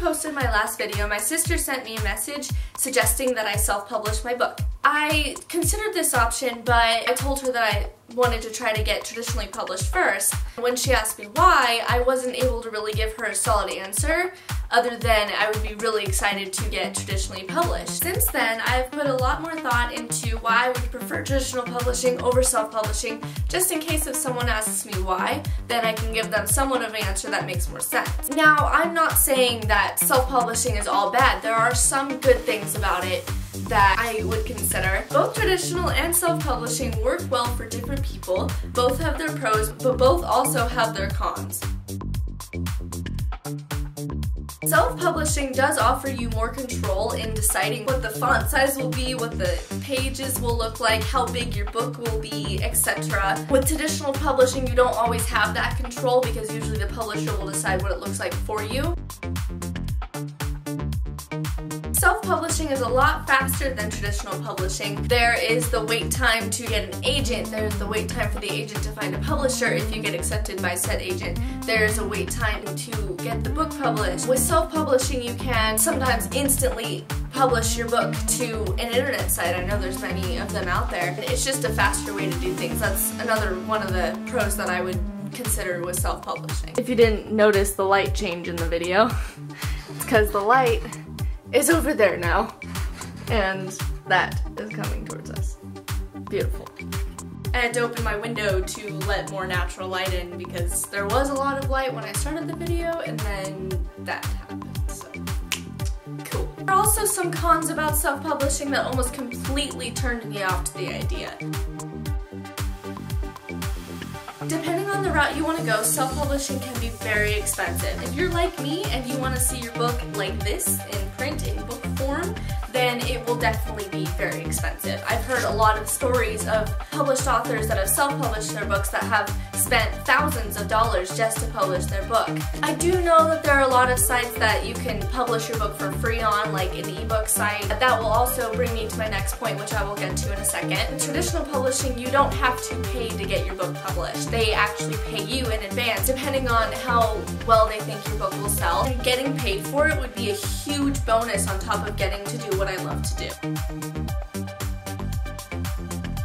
posted my last video, my sister sent me a message suggesting that I self-publish my book. I considered this option, but I told her that I wanted to try to get traditionally published first. When she asked me why, I wasn't able to really give her a solid answer, other than I would be really excited to get traditionally published. Since then, I've put a lot more thought into why I would prefer traditional publishing over self-publishing, just in case if someone asks me why, then I can give them somewhat of an answer that makes more sense. Now, I'm not saying that self-publishing is all bad. There are some good things about it that I would consider. Both traditional and self-publishing work well for different people. Both have their pros, but both also have their cons. Self-publishing does offer you more control in deciding what the font size will be, what the pages will look like, how big your book will be, etc. With traditional publishing, you don't always have that control because usually the publisher will decide what it looks like for you. Self-publishing is a lot faster than traditional publishing. There is the wait time to get an agent. There's the wait time for the agent to find a publisher if you get accepted by said agent. There's a wait time to get the book published. With self-publishing, you can sometimes instantly publish your book to an internet site. I know there's many of them out there. It's just a faster way to do things. That's another one of the pros that I would consider with self-publishing. If you didn't notice the light change in the video, it's because the light is over there now, and that is coming towards us. Beautiful. I had to open my window to let more natural light in because there was a lot of light when I started the video, and then that happened, so cool. There are also some cons about self-publishing that almost completely turned me off to the idea. Depending on the route you want to go, self-publishing can be very expensive. If you're like me and you want to see your book like this, in print, in book form, then it will definitely be very expensive. I've heard a lot of stories of published authors that have self-published their books that have spent thousands of dollars just to publish their book. I do know that there are a lot of sites that you can publish your book for free on, like an ebook site. That will also bring me to my next point, which I will get to in a second. In traditional publishing, you don't have to pay to get your book published. They actually pay you in advance, depending on how well they think your book will sell. And getting paid for it would be a huge bonus on top of getting to do what I love to do.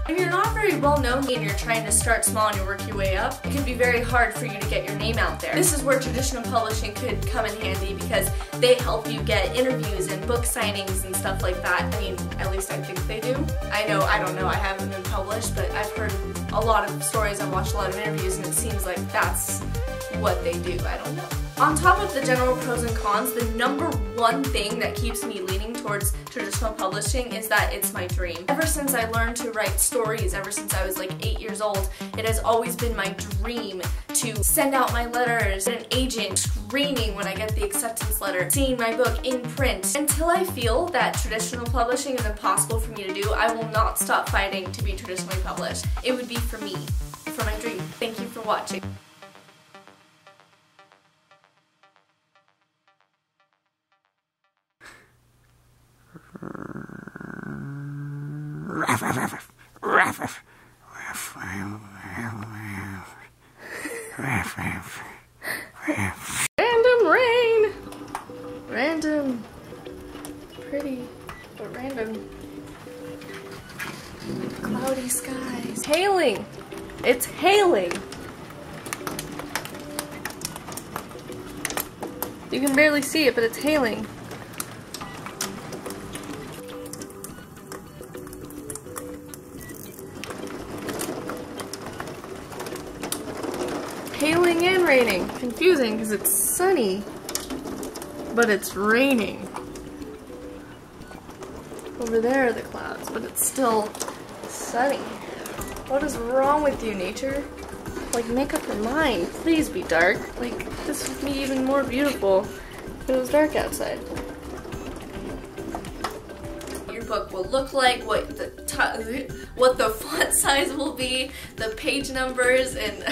If you're not very well known and you're trying to start small and you work your way up, it can be very hard for you to get your name out there. This is where traditional publishing could come in handy because they help you get interviews and book signings and stuff like that. I mean, at least I think they do. I don't know, I haven't been published, but I've heard a lot of stories, I've watched a lot of interviews, and it seems like that's what they do. I don't know. On top of the general pros and cons, the number one thing that keeps me leaning towards traditional publishing is that it's my dream. Ever since I learned to write stories, ever since I was like 8 years old, it has always been my dream to send out my letters, an agent screaming when I get the acceptance letter, seeing my book in print. Until I feel that traditional publishing is impossible for me to do, I will not stop fighting to be traditionally published. It would be for me, for my dream. Thank you for watching. Random rain! Random, pretty, but random cloudy skies. Hailing! It's hailing! You can barely see it, but it's hailing. Hailing and raining. Confusing because it's sunny, but it's raining. Over there are the clouds, but it's still sunny. What is wrong with you, nature? Like, make up your mind. Please be dark. Like, this would be even more beautiful if it was dark outside. Your book will look like, what the font size will be, the page numbers, and